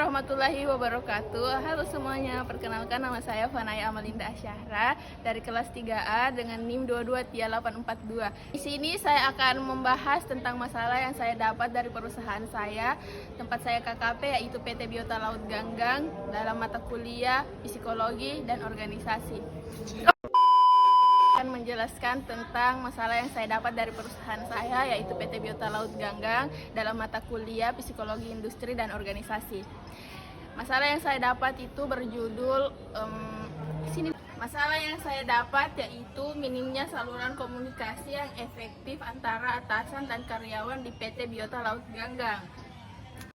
warahmatullahi wabarakatuh. Halo semuanya, perkenalkan nama saya Fanaya Amalinda Asyahra dari kelas 3A dengan NIM 223842. Di sini saya akan membahas tentang masalah yang saya dapat dari perusahaan saya, tempat saya KKP, yaitu PT Biota Laut Ganggang dalam mata kuliah Psikologi dan Organisasi. Akan menjelaskan tentang masalah yang saya dapat dari perusahaan saya, yaitu PT Biota Laut Ganggang dalam mata kuliah Psikologi Industri dan Organisasi. Masalah yang saya dapat itu berjudul masalah yang saya dapat yaitu minimnya saluran komunikasi yang efektif antara atasan dan karyawan di PT Biota Laut Ganggang.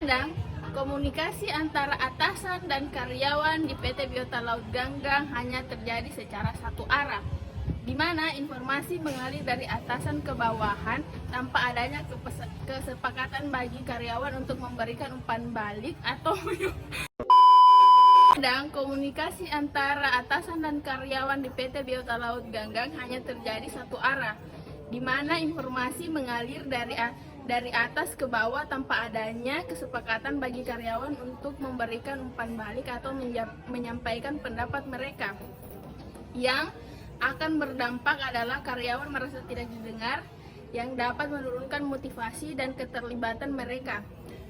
Dan komunikasi antara atasan dan karyawan di PT Biota Laut Ganggang hanya terjadi secara satu arah, di mana informasi mengalir dari atasan ke bawahan tanpa adanya kesepakatan bagi karyawan untuk memberikan umpan balik atau dan komunikasi antara atasan dan karyawan di PT Biota Laut Ganggang hanya terjadi satu arah, di mana informasi mengalir dari atas ke bawah tanpa adanya kesepakatan bagi karyawan untuk memberikan umpan balik atau menyampaikan pendapat mereka. Yang akan berdampak adalah karyawan merasa tidak didengar, yang dapat menurunkan motivasi dan keterlibatan mereka.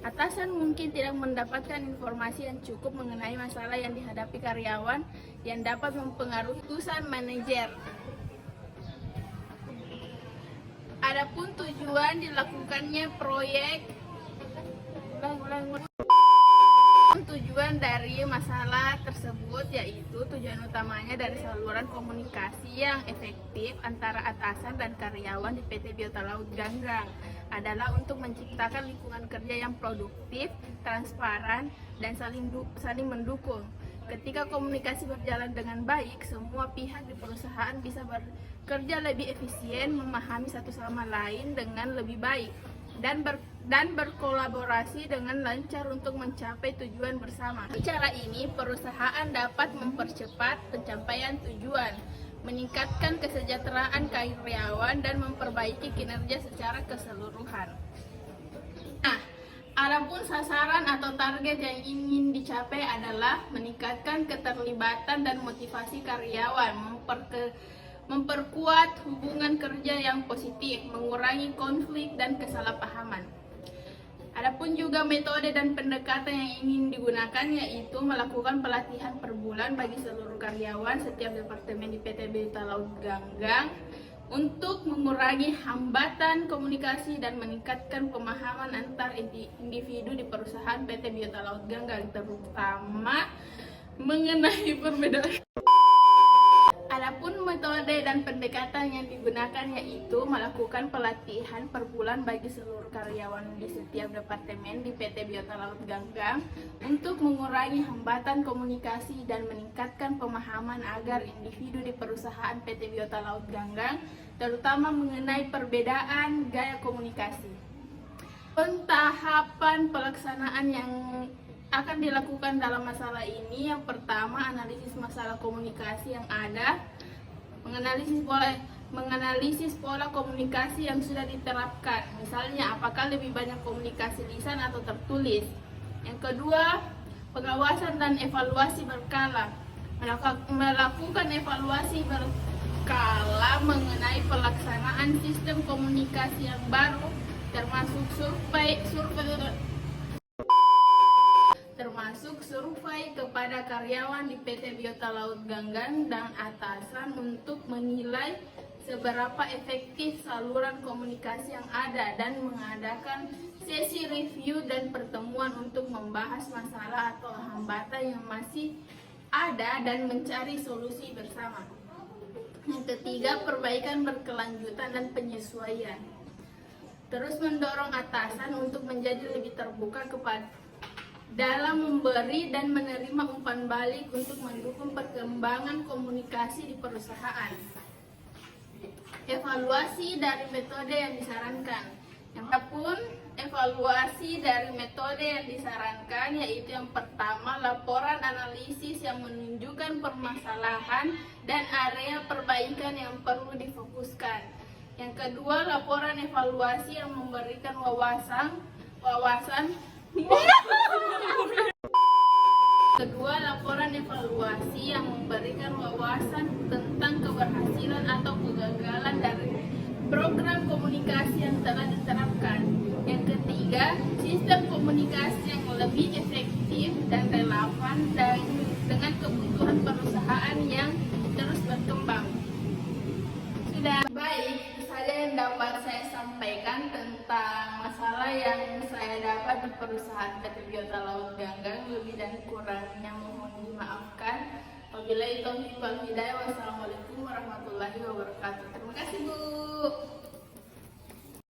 Atasan mungkin tidak mendapatkan informasi yang cukup mengenai masalah yang dihadapi karyawan, yang dapat mempengaruhi keputusan manajer. Adapun tujuan dilakukannya proyek tujuan dari masalah tersebut yaitu tujuan utamanya dari saluran komunikasi yang efektif antara atasan dan karyawan di PT Biota Laut Ganggang adalah untuk menciptakan lingkungan kerja yang produktif, transparan, dan saling mendukung. Ketika komunikasi berjalan dengan baik, semua pihak di perusahaan bisa bekerja lebih efisien, memahami satu sama lain dengan lebih baik, dan berkolaborasi dengan lancar untuk mencapai tujuan bersama. Cara ini, perusahaan dapat mempercepat pencapaian tujuan, meningkatkan kesejahteraan karyawan, dan memperbaiki kinerja secara keseluruhan. Nah, adapun sasaran atau target yang ingin dicapai adalah meningkatkan keterlibatan dan motivasi karyawan, memperkuat hubungan kerja yang positif, mengurangi konflik dan kesalahpahaman. Adapun juga metode dan pendekatan yang ingin digunakan yaitu melakukan pelatihan per bulan bagi seluruh karyawan setiap departemen di PT Biota Laut Ganggang untuk mengurangi hambatan komunikasi dan meningkatkan pemahaman antar individu di perusahaan PT Biota Laut Ganggang, terutama mengenai perbedaan. Adapun metode dan pendekatan yang digunakan yaitu melakukan pelatihan per bulan bagi seluruh karyawan di setiap departemen di PT Biota Laut Ganggang untuk mengurangi hambatan komunikasi dan meningkatkan pemahaman agar individu di perusahaan PT Biota Laut Ganggang, terutama mengenai perbedaan gaya komunikasi. Tahapan pelaksanaan yang akan dilakukan dalam masalah ini, yang pertama analisis masalah komunikasi yang ada, menganalisis pola komunikasi yang sudah diterapkan, misalnya apakah lebih banyak komunikasi lisan atau tertulis. Yang kedua, pengawasan dan evaluasi berkala, melakukan evaluasi berkala mengenai pelaksanaan sistem komunikasi yang baru, termasuk survei kepada karyawan di PT Biota Laut Ganggang dan atasan untuk menilai seberapa efektif saluran komunikasi yang ada, dan mengadakan sesi review dan pertemuan untuk membahas masalah atau hambatan yang masih ada dan mencari solusi bersama. Yang ketiga, perbaikan berkelanjutan dan penyesuaian. Terus mendorong atasan untuk menjadi lebih terbuka dalam memberi dan menerima umpan balik untuk mendukung perkembangan komunikasi di perusahaan. Evaluasi dari metode yang disarankan. Adapun evaluasi dari metode yang disarankan yaitu yang pertama, laporan analisis yang menunjukkan permasalahan dan area perbaikan yang perlu difokuskan. Yang kedua, laporan evaluasi yang memberikan wawasan Kedua, laporan evaluasi yang memberikan wawasan tentang keberhasilan atau kegagalan dari program komunikasi yang telah diterapkan. Yang ketiga, sistem komunikasi yang lebih efektif dan relevan dengan kebutuhan perusahaan yang terus berkembang. Sudah baik, itu saja yang dapat saya sampaikan tentang masalah yang saya dapat di perusahaan PT Biota Laut Ganggang. Lebih dan kurangnya mohon dimaafkan. Wabillahi taufiq wal hidayah. Wassalamualaikum warahmatullahi wabarakatuh. Terima kasih, Bu.